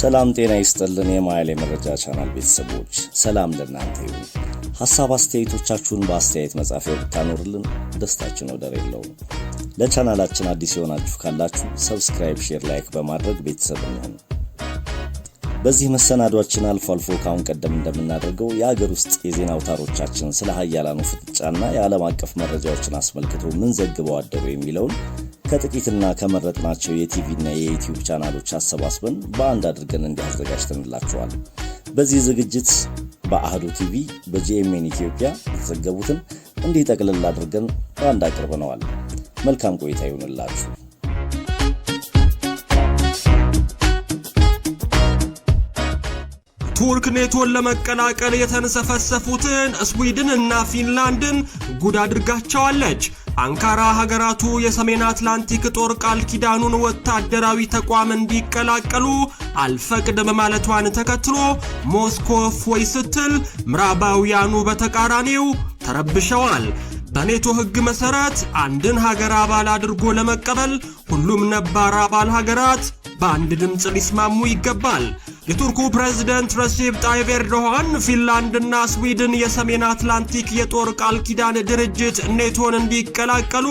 ሰላም ጤና ይስጥልን የማይል የመረጃ ቻናል ቤተሰቦች ሰላም ለእናንተ ይሁን። ሐሳብ አስተያየቶቻችሁን በአስተያየት መጻፊያው ብታኖሩልን ደስታችን ወደር የለውም። ለቻናላችን አዲስ የሆናችሁ ካላችሁ ሰብስክራይብ፣ ሼር፣ ላይክ በማድረግ ቤተሰብ ሁኑ። በዚህ መሰናዷችን አልፎ አልፎ ካሁን ቀደም እንደምናደርገው የሀገር ውስጥ የዜና አውታሮቻችን ስለ ሀያላኑ ፍጥጫና የዓለም አቀፍ መረጃዎችን አስመልክቶ ምን ዘግበው አደሩ የሚለውን ከጥቂትና ከመረጥናቸው የቲቪ እና የዩቲዩብ ቻናሎች አሰባስበን በአንድ አድርገን እንዲያዘጋጅተንላችኋል። በዚህ ዝግጅት በአህዱ ቲቪ በጂኤምኤን ኢትዮጵያ የተዘገቡትን እንዲህ ጠቅልል አድርገን በአንድ አቅርበነዋል። መልካም ቆይታ ይሁንላችሁ። ቱርክ ኔቶን ለመቀላቀል የተንሰፈሰፉትን ስዊድን እና ፊንላንድን ጉድ አድርጋቸዋለች። አንካራ ሀገራቱ የሰሜን አትላንቲክ ጦር ቃል ኪዳኑን ወታደራዊ ተቋም እንዲቀላቀሉ አልፈቅድም ማለቷን ተከትሎ ሞስኮ ፎይ ስትል ምዕራባውያኑ በተቃራኒው ተረብሸዋል። በኔቶ ሕግ መሰረት አንድን ሀገር አባል አድርጎ ለመቀበል ሁሉም ነባር አባል ሀገራት በአንድ ድምጽ ሊስማሙ ይገባል። የቱርኩ ፕሬዝዳንት ረሲፕ ጣይብ ኤርዶሃን ፊንላንድና ስዊድን የሰሜን አትላንቲክ የጦር ቃል ኪዳን ድርጅት ኔቶን እንዲቀላቀሉ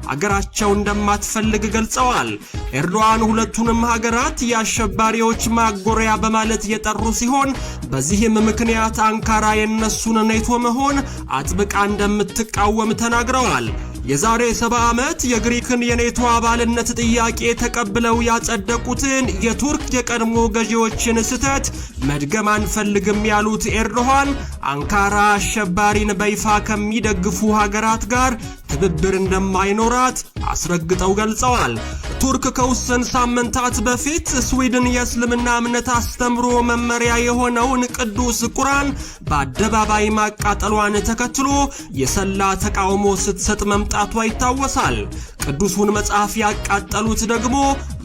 ሀገራቸው እንደማትፈልግ ገልጸዋል። ኤርዶሃን ሁለቱንም ሀገራት የአሸባሪዎች ማጎሪያ በማለት የጠሩ ሲሆን በዚህም ምክንያት አንካራ የነሱን ኔቶ መሆን አጥብቃ እንደምትቃወም ተናግረዋል። የዛሬ 70 ዓመት የግሪክን የኔቶ አባልነት ጥያቄ ተቀብለው ያጸደቁትን የቱርክ የቀድሞ ገዢዎችን ስህተት መድገም አንፈልግም ያሉት ኤርዶሃን አንካራ አሸባሪን በይፋ ከሚደግፉ ሀገራት ጋር ትብብር እንደማይኖራት አስረግጠው ገልጸዋል። ቱርክ ከውስን ሳምንታት በፊት ስዊድን የእስልምና እምነት አስተምሮ መመሪያ የሆነውን ቅዱስ ቁርአን በአደባባይ ማቃጠሏን ተከትሎ የሰላ ተቃውሞ ስትሰጥ መምጣቷ ይታወሳል። ቅዱሱን መጽሐፍ ያቃጠሉት ደግሞ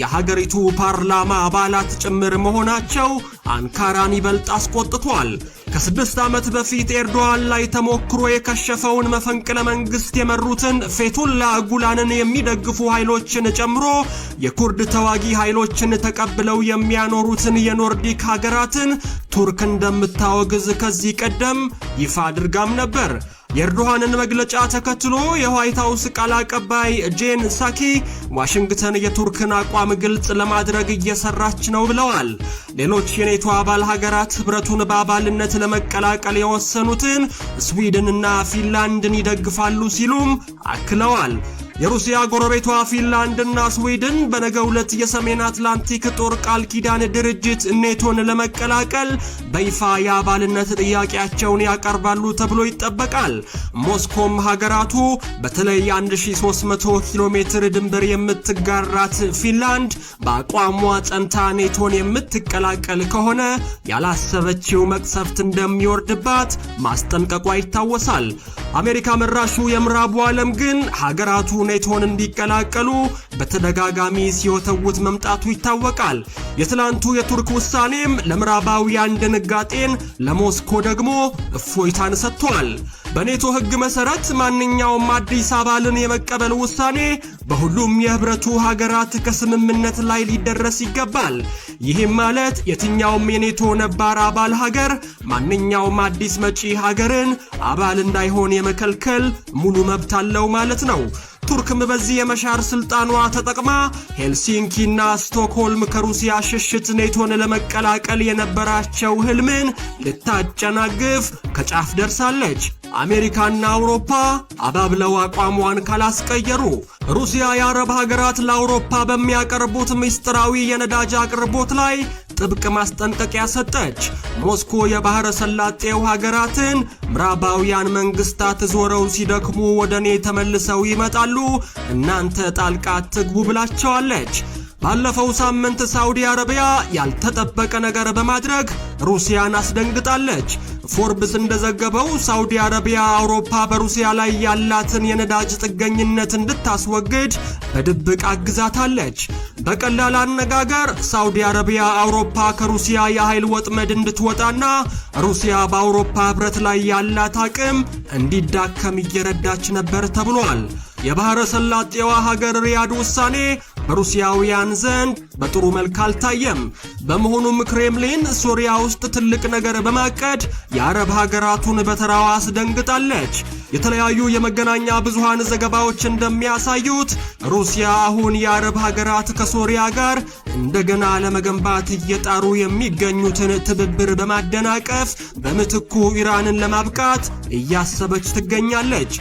የሀገሪቱ ፓርላማ አባላት ጭምር መሆናቸው አንካራን ይበልጥ አስቆጥቷል። ከ6 ዓመት በፊት ኤርዶሃን ላይ ተሞክሮ የከሸፈውን መፈንቅለ መንግስት የመሩትን ፌቱላ ጉላንን የሚደግፉ ኃይሎችን ጨምሮ የኩርድ ተዋጊ ኃይሎችን ተቀብለው የሚያኖሩትን የኖርዲክ ሀገራትን ቱርክ እንደምታወግዝ ከዚህ ቀደም ይፋ አድርጋም ነበር። የኤርዶሃንን መግለጫ ተከትሎ የዋይት ሃውስ ቃል አቀባይ ጄን ሳኪ ዋሽንግተን የቱርክን አቋም ግልጽ ለማድረግ እየሰራች ነው ብለዋል። ሌሎች የኔቶ አባል ሀገራት ህብረቱን በአባልነት ለመቀላቀል የወሰኑትን ስዊድንና ፊንላንድን ይደግፋሉ ሲሉም አክለዋል። የሩሲያ ጎረቤቷ ፊንላንድና ስዊድን በነገው ዕለት የሰሜን አትላንቲክ ጦር ቃል ኪዳን ድርጅት ኔቶን ለመቀላቀል በይፋ የአባልነት ጥያቄያቸውን ያቀርባሉ ተብሎ ይጠበቃል። ሞስኮም ሀገራቱ በተለይ 1300 ኪሎ ሜትር ድንበር የምትጋራት ፊንላንድ በአቋሟ ጸንታ ኔቶን የምትቀላቀል ከሆነ ያላሰበችው መቅሰፍት እንደሚወርድባት ማስጠንቀቋ ይታወሳል። አሜሪካ መራሹ የምዕራቡ ዓለም ግን ሀገራቱ ኔቶን እንዲቀላቀሉ በተደጋጋሚ ሲወተውት መምጣቱ ይታወቃል። የትላንቱ የቱርክ ውሳኔም ለምዕራባውያን ድንጋጤን፣ ለሞስኮ ደግሞ እፎይታን ሰጥቷል። በኔቶ ሕግ መሰረት ማንኛውም አዲስ አባልን የመቀበል ውሳኔ በሁሉም የህብረቱ ሀገራት ከስምምነት ላይ ሊደረስ ይገባል። ይህም ማለት የትኛውም የኔቶ ነባር አባል ሀገር ማንኛውም አዲስ መጪ ሀገርን አባል እንዳይሆን የመከልከል ሙሉ መብት አለው ማለት ነው። ቱርክም በዚህ የመሻር ስልጣኗ ተጠቅማ ሄልሲንኪና ስቶክሆልም ከሩሲያ ሽሽት ኔቶን ለመቀላቀል የነበራቸው ህልምን ልታጨናግፍ ከጫፍ ደርሳለች። አሜሪካና አውሮፓ አባብለው አቋሟን ካላስቀየሩ ሩሲያ የአረብ ሀገራት ለአውሮፓ በሚያቀርቡት ምስጢራዊ የነዳጅ አቅርቦት ላይ ጥብቅ ማስጠንቀቂያ ሰጠች። ሞስኮ የባህረ ሰላጤው ሀገራትን ምዕራባውያን መንግስታት ዞረው ሲደክሙ ወደኔ ተመልሰው ይመጣሉ፣ እናንተ ጣልቃ አትግቡ ብላቸዋለች። ባለፈው ሳምንት ሳውዲ አረቢያ ያልተጠበቀ ነገር በማድረግ ሩሲያን አስደንግጣለች። ፎርብስ እንደዘገበው ሳውዲ አረቢያ አውሮፓ በሩሲያ ላይ ያላትን የነዳጅ ጥገኝነት እንድታስወግድ በድብቅ አግዛታለች። በቀላል አነጋገር ሳውዲ አረቢያ አውሮፓ ከሩሲያ የኃይል ወጥመድ እንድትወጣና ሩሲያ በአውሮፓ ህብረት ላይ ያላት አቅም እንዲዳከም እየረዳች ነበር ተብሏል። የባህረ ሰላጤዋ ሀገር ሪያድ ውሳኔ በሩሲያውያን ዘንድ በጥሩ መልክ አልታየም። በመሆኑም ክሬምሊን ሶሪያ ውስጥ ትልቅ ነገር በማቀድ የአረብ ሀገራቱን በተራዋ አስደንግጣለች። የተለያዩ የመገናኛ ብዙሃን ዘገባዎች እንደሚያሳዩት ሩሲያ አሁን የአረብ ሀገራት ከሶሪያ ጋር እንደገና ለመገንባት እየጣሩ የሚገኙትን ትብብር በማደናቀፍ በምትኩ ኢራንን ለማብቃት እያሰበች ትገኛለች።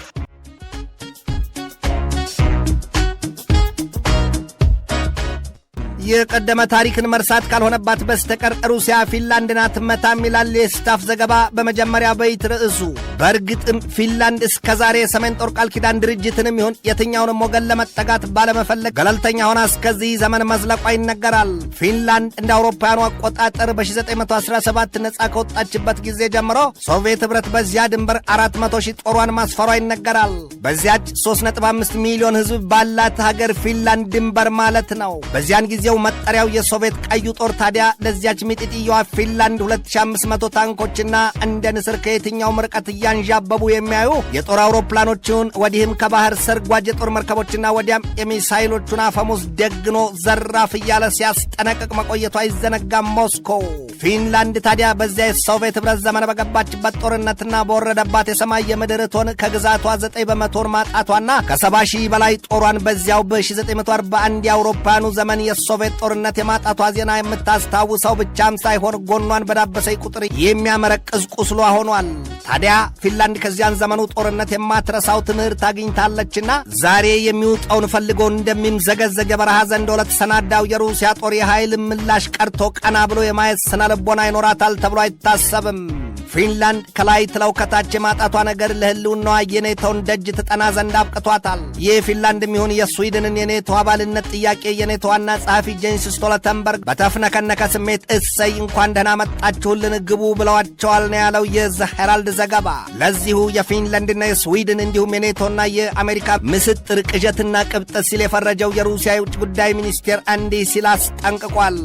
የቀደመ ታሪክን መርሳት ካልሆነባት በስተቀር ሩሲያ ፊንላንድን አትመታም ይላል የስታፍ ዘገባ በመጀመሪያ በይት ርዕሱ። በእርግጥም ፊንላንድ እስከዛሬ የሰሜን ጦር ቃል ኪዳን ድርጅትንም ይሁን የትኛውንም ወገን ለመጠጋት ባለመፈለግ ገለልተኛ ሆና እስከዚህ ዘመን መዝለቋ ይነገራል። ፊንላንድ እንደ አውሮፓውያኑ አቆጣጠር በ1917 ነጻ ከወጣችበት ጊዜ ጀምሮ ሶቪየት ኅብረት በዚያ ድንበር 400,000 ጦሯን ማስፈሯ ይነገራል። በዚያች 3.5 ሚሊዮን ሕዝብ ባላት ሀገር ፊንላንድ ድንበር ማለት ነው። በዚያን ጊዜው መጠሪያው የሶቪየት ቀዩ ጦር ታዲያ ለዚያች ሚጢጥየዋ ፊንላንድ 2500 ታንኮችና እንደ ንስር ከየትኛውም ርቀት እያንዣበቡ የሚያዩ የጦር አውሮፕላኖችን ወዲህም ከባህር ሰርጓጅ የጦር መርከቦችና ወዲያም የሚሳይሎቹን አፈሙዝ ደግኖ ዘራፍ እያለ ሲያስጠነቅቅ መቆየቱ አይዘነጋም። ሞስኮ ፊንላንድ ታዲያ በዚያ የሶቪየት ኅብረት ዘመን በገባችበት ጦርነትና በወረደባት የሰማይ የምድር እቶን ከግዛቷ 9 በመቶን ማጣቷና ከ70,000 በላይ ጦሯን በዚያው በ1941 የአውሮፓውያኑ ዘመን የሶቪየት ጦርነት የማጣቷ ዜና የምታስታውሰው ብቻም ሳይሆን ጎኗን በዳበሰኝ ቁጥር የሚያመረቅዝ ቁስሏ ሆኗል። ታዲያ ፊንላንድ ከዚያን ዘመኑ ጦርነት የማትረሳው ትምህርት አግኝታለችና ዛሬ የሚውጠውን ፈልጎ እንደሚምዘገዘግ የበረሃ ዘንዶ ለተሰናዳው የሩሲያ ጦር የኃይል ምላሽ ቀርቶ ቀና ብሎ የማየት ስነ ልቦና ይኖራታል ተብሎ አይታሰብም። ፊንላንድ ከላይ ትለው ከታች የማጣቷ ነገር ለህልውናዋ የኔቶን ደጅ ትጠና ዘንድ አብቅቷታል። ይህ ፊንላንድም ይሁን የስዊድንን የኔቶ አባልነት ጥያቄ የኔቶ ዋና ጸሐፊ ጄንስ ስቶልተንበርግ በተፍነከነከ ስሜት እሰይ እንኳን ደህና መጣችሁልን ግቡ ብለዋቸዋል ነው ያለው የዘ ሄራልድ ዘገባ። ለዚሁ የፊንላንድና የስዊድን እንዲሁም የኔቶና የአሜሪካ ምስጥር ቅዠትና ቅብጠት ሲል የፈረጀው የሩሲያ የውጭ ጉዳይ ሚኒስቴር እንዲህ ሲል አስጠንቅቋል።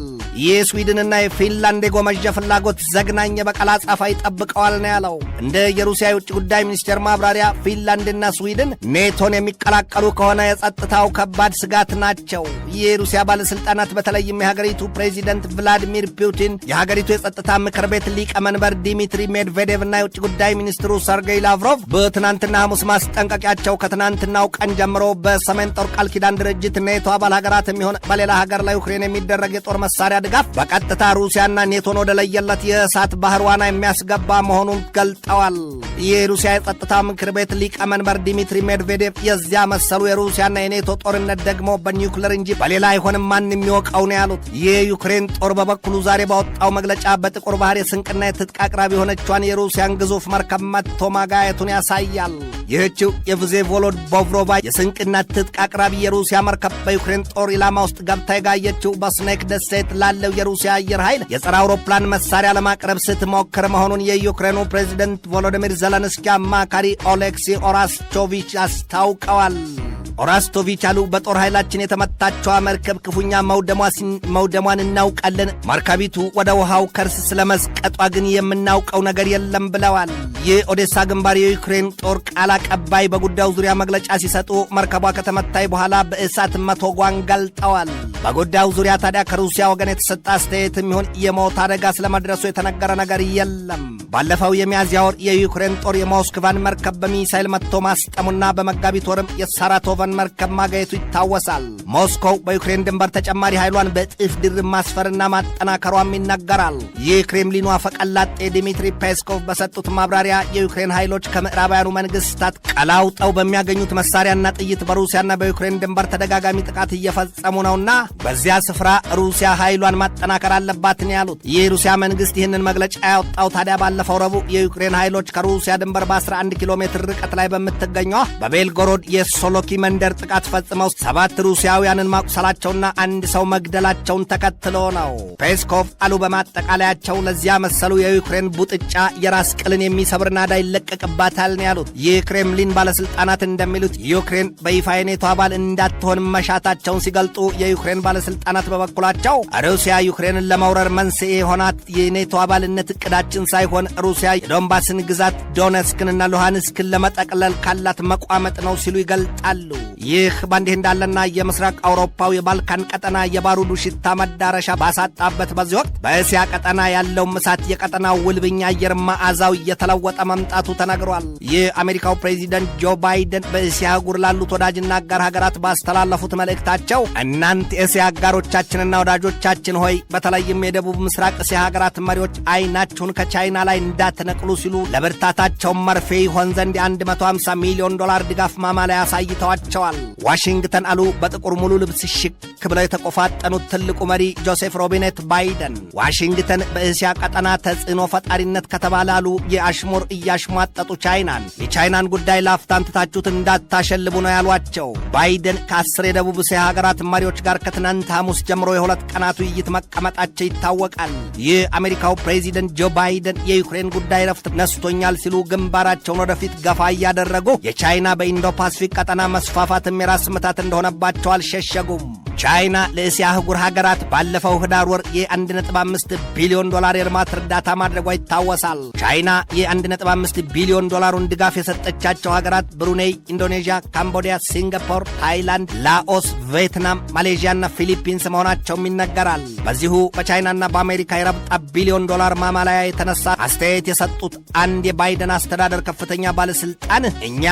የስዊድንና የፊንላንድ የጎመጀ ፍላጎት ዘግናኝ የበቀል አጸፋ ይጠብቀዋል ነው ያለው። እንደ የሩሲያ የውጭ ጉዳይ ሚኒስቴር ማብራሪያ ፊንላንድና ስዊድን ኔቶን የሚቀላቀሉ ከሆነ የጸጥታው ከባድ ስጋት ናቸው። የሩሲያ ባለስልጣናት በተለይም የሀገሪቱ ፕሬዚደንት ቭላዲሚር ፑቲን፣ የሀገሪቱ የጸጥታ ምክር ቤት ሊቀመንበር ዲሚትሪ ሜድቬዴቭና የውጭ ጉዳይ ሚኒስትሩ ሰርጌይ ላቭሮቭ በትናንትና ሐሙስ ማስጠንቀቂያቸው ከትናንትናው ቀን ጀምሮ በሰሜን ጦር ቃል ኪዳን ድርጅት ኔቶ አባል ሀገራት የሚሆን በሌላ ሀገር ላይ ዩክሬን የሚደረግ የጦር መሳሪያ ድጋፍ በቀጥታ ሩሲያና ኔቶን ወደ ለየለት የእሳት ባህር ዋና የሚያስገባ መሆኑን ገልጠዋል። የሩሲያ የጸጥታ ምክር ቤት ሊቀመንበር ዲሚትሪ ሜድቬዴቭ የዚያ መሰሉ የሩሲያና የኔቶ ጦርነት ደግሞ በኒውክለር እንጂ በሌላ አይሆንም ማን የሚወቀው ነው ያሉት። የዩክሬን ጦር በበኩሉ ዛሬ ባወጣው መግለጫ በጥቁር ባህር የስንቅና የትጥቅ አቅራቢ የሆነቿን የሩሲያን ግዙፍ መርከብ መትቶ ማጋየቱን ያሳያል። ይህችው የቭዜቮሎድ ቦቭሮቫ የስንቅና ትጥቅ አቅራቢ የሩሲያ መርከብ በዩክሬን ጦር ኢላማ ውስጥ ገብታ የጋየችው በስኔክ ደሴት ላለው የሩሲያ አየር ኃይል የጸረ አውሮፕላን መሳሪያ ለማቅረብ ስትሞክር መሆኑን የዩክሬኑ ፕሬዝደንት ቮሎዲሚር ዘለንስኪ አማካሪ ኦሌክሲ ኦራስቶቪች አስታውቀዋል። ኦራስቶቪች አሉ በጦር ኃይላችን የተመታቸዋ መርከብ ክፉኛ መውደሟን እናውቃለን። መርከቢቱ ወደ ውሃው ከርስ ስለመስቀጧ ግን የምናውቀው ነገር የለም ብለዋል። የኦዴሳ ግንባር የዩክሬን ጦር ቃል አቀባይ በጉዳዩ ዙሪያ መግለጫ ሲሰጡ መርከቧ ከተመታይ በኋላ በእሳት መቶጓን ገልጠዋል። በጉዳዩ ዙሪያ ታዲያ ከሩሲያ ወገን የተሰጠ አስተያየትም ይሁን የሞት አደጋ ስለመድረሱ የተነገረ ነገር የለም። ባለፈው የሚያዝያ ወር የዩክሬን ጦር የሞስክቫን መርከብ በሚሳይል መትቶ ማስጠሙና በመጋቢት ወርም የሳራቶቭ መርከብ ማጋየቱ ይታወሳል። ሞስኮው በዩክሬን ድንበር ተጨማሪ ኃይሏን በእጥፍ ድርብ ማስፈርና ማጠናከሯም ይነገራል። የክሬምሊኑ አፈቀላጤ ዲሚትሪ ፔስኮቭ በሰጡት ማብራሪያ የዩክሬን ኃይሎች ከምዕራባውያኑ መንግስታት ቀላውጠው በሚያገኙት መሳሪያና ጥይት በሩሲያና በዩክሬን ድንበር ተደጋጋሚ ጥቃት እየፈጸሙ ነውና በዚያ ስፍራ ሩሲያ ኃይሏን ማጠናከር አለባት ነው ያሉት። የሩሲያ መንግስት ይህንን መግለጫ ያወጣው ታዲያ ባለፈው ረቡዕ የዩክሬን ኃይሎች ከሩሲያ ድንበር በ11 ኪሎ ሜትር ርቀት ላይ በምትገኘው በቤልጎሮድ የሶሎኪ መንደር ጥቃት ፈጽመው 7 ሩሲያውያንን ማቁሰላቸውና 1 ሰው መግደላቸውን ተከትሎ ነው። ፔስኮቭ አሉ በማጠቃለያቸው ለዚያ መሰሉ የዩክሬን ቡጥጫ የራስ ቅልን የሚሰብር ናዳ ይለቀቅባታል ነው ያሉት። የክሬምሊን ባለስልጣናት እንደሚሉት ዩክሬን በይፋ የኔቶ አባል እንዳትሆን መሻታቸውን ሲገልጡ፣ የዩክሬን ባለስልጣናት በበኩላቸው ሩሲያ ዩክሬንን ለመውረር መንስኤ የሆናት የኔቶ አባልነት እቅዳችን ሳይሆን ሩሲያ የዶንባስን ግዛት ዶኔስክንና ሉሃንስክን ለመጠቅለል ካላት መቋመጥ ነው ሲሉ ይገልጣሉ። ይህ በእንዲህ እንዳለና የምስራቅ አውሮፓው የባልካን ቀጠና የባሩዱ ሽታ መዳረሻ ባሳጣበት በዚህ ወቅት በእስያ ቀጠና ያለው እሳት የቀጠናው ውልብኛ አየር መዓዛው እየተለወጠ መምጣቱ ተነግሯል። የአሜሪካው ፕሬዚደንት ጆ ባይደን በእስያ አህጉር ላሉት ወዳጅና አጋር ሀገራት ባስተላለፉት መልእክታቸው እናንተ የእስያ አጋሮቻችንና ወዳጆቻችን ሆይ በተለይም የደቡብ ምስራቅ እስያ ሀገራት መሪዎች አይናችሁን ከቻይና ላይ እንዳትነቅሉ ሲሉ ለብርታታቸው መርፌ ይሆን ዘንድ $150 ሚሊዮን ድጋፍ ማማለያ አሳይተዋቸዋል። ዋሽንግተን አሉ በጥቁር ሙሉ ልብስ ሽክ ብለው የተቆፋጠኑት ትልቁ መሪ ጆሴፍ ሮቢኔት ባይደን ዋሽንግተን በእስያ ቀጠና ተጽዕኖ ፈጣሪነት ከተባለ አሉ የአሽሙር እያሽሟጠጡ የቻይናን ጉዳይ ላፍታም ትታችሁት እንዳታሸልቡ ነው ያሏቸው። ባይደን ከ10 የደቡብ እስያ ሀገራት መሪዎች ጋር ከትናንት ሐሙስ ጀምሮ የሁለት ቀናት ውይይት መቀመጣቸው ይታወቃል። የአሜሪካው ፕሬዚደንት ጆ ባይደን የዩክሬን ጉዳይ ረፍት ነስቶኛል ሲሉ ግንባራቸውን ወደፊት ገፋ እያደረጉ የቻይና በኢንዶ ፓሲፊክ ቀጠና መስፋፋትም የራስ ምታት እንደሆነባቸው አልሸሸጉም። ቻይና ለእስያ አህጉር ሀገራት ባለፈው ህዳር ወር $1.5 ቢሊዮን የልማት እርዳታ ማድረጓ ይታወሳል። ቻይና $1.5 ቢሊዮን ድጋፍ የሰጠቻቸው ሀገራት ብሩኔይ፣ ኢንዶኔዥያ፣ ካምቦዲያ፣ ሲንጋፖር፣ ታይላንድ፣ ላኦስ፣ ቪየትናም፣ ማሌዥያና ፊሊፒንስ መሆናቸውም ይነገራል። በዚሁ በቻይናና በአሜሪካ የረብጣ $1 ቢሊዮን ማማለያ የተነሳ አስተያየት የሰጡት አንድ የባይደን አስተዳደር ከፍተኛ ባለስልጣን እኛ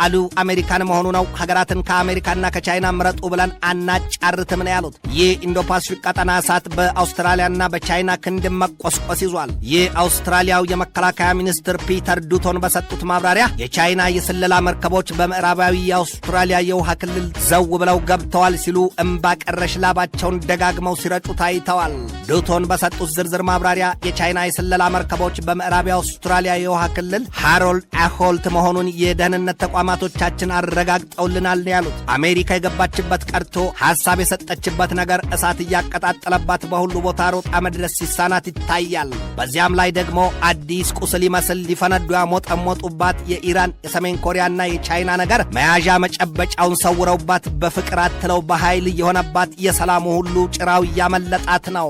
አሉ አሜሪካን መሆኑ ነው ሀገራትን ከአሜሪካና ከቻይና ምረጡ ብለን አናጫርትም ነው ያሉት። ይህ ኢንዶ ፓሲፊክ ቀጠና እሳት በአውስትራሊያና በቻይና ክንድ መቆስቆስ ይዟል። የአውስትራሊያው የመከላከያ ሚኒስትር ፒተር ዱቶን በሰጡት ማብራሪያ የቻይና የስለላ መርከቦች በምዕራባዊ የአውስትራሊያ የውሃ ክልል ዘው ብለው ገብተዋል ሲሉ እምባ ቀረሽ ላባቸውን ደጋግመው ሲረጩ ታይተዋል። ዱቶን በሰጡት ዝርዝር ማብራሪያ የቻይና የስለላ መርከቦች በምዕራብ አውስትራሊያ የውሃ ክልል ሃሮልድ አሆልት መሆኑን የደህንነት ተቋማቶቻችን አረጋግጠውልናል ያሉት አሜሪካ የገባችበት ቀርቶ ሐሳብ የሰጠችበት ነገር እሳት እያቀጣጠለባት በሁሉ ቦታ ሮጣ መድረስ ሲሳናት ይታያል። በዚያም ላይ ደግሞ አዲስ ቁስል ይመስል ሊፈነዱ ያሞጠሞጡባት የኢራን የሰሜን ኮሪያና የቻይና ነገር መያዣ መጨበጫውን ሰውረውባት በፍቅር አትለው በኃይል የሆነባት የሰላሙ ሁሉ ጭራው እያመለጣት ነው።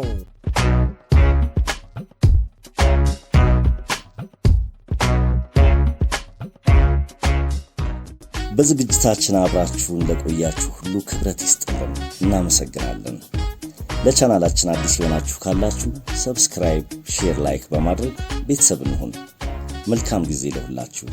በዝግጅታችን አብራችሁ እንደቆያችሁ ሁሉ ክብረት ይስጥልን፣ እናመሰግናለን። ለቻናላችን አዲስ የሆናችሁ ካላችሁ ሰብስክራይብ፣ ሼር፣ ላይክ በማድረግ ቤተሰብ እንሁን። መልካም ጊዜ ለሁላችሁ።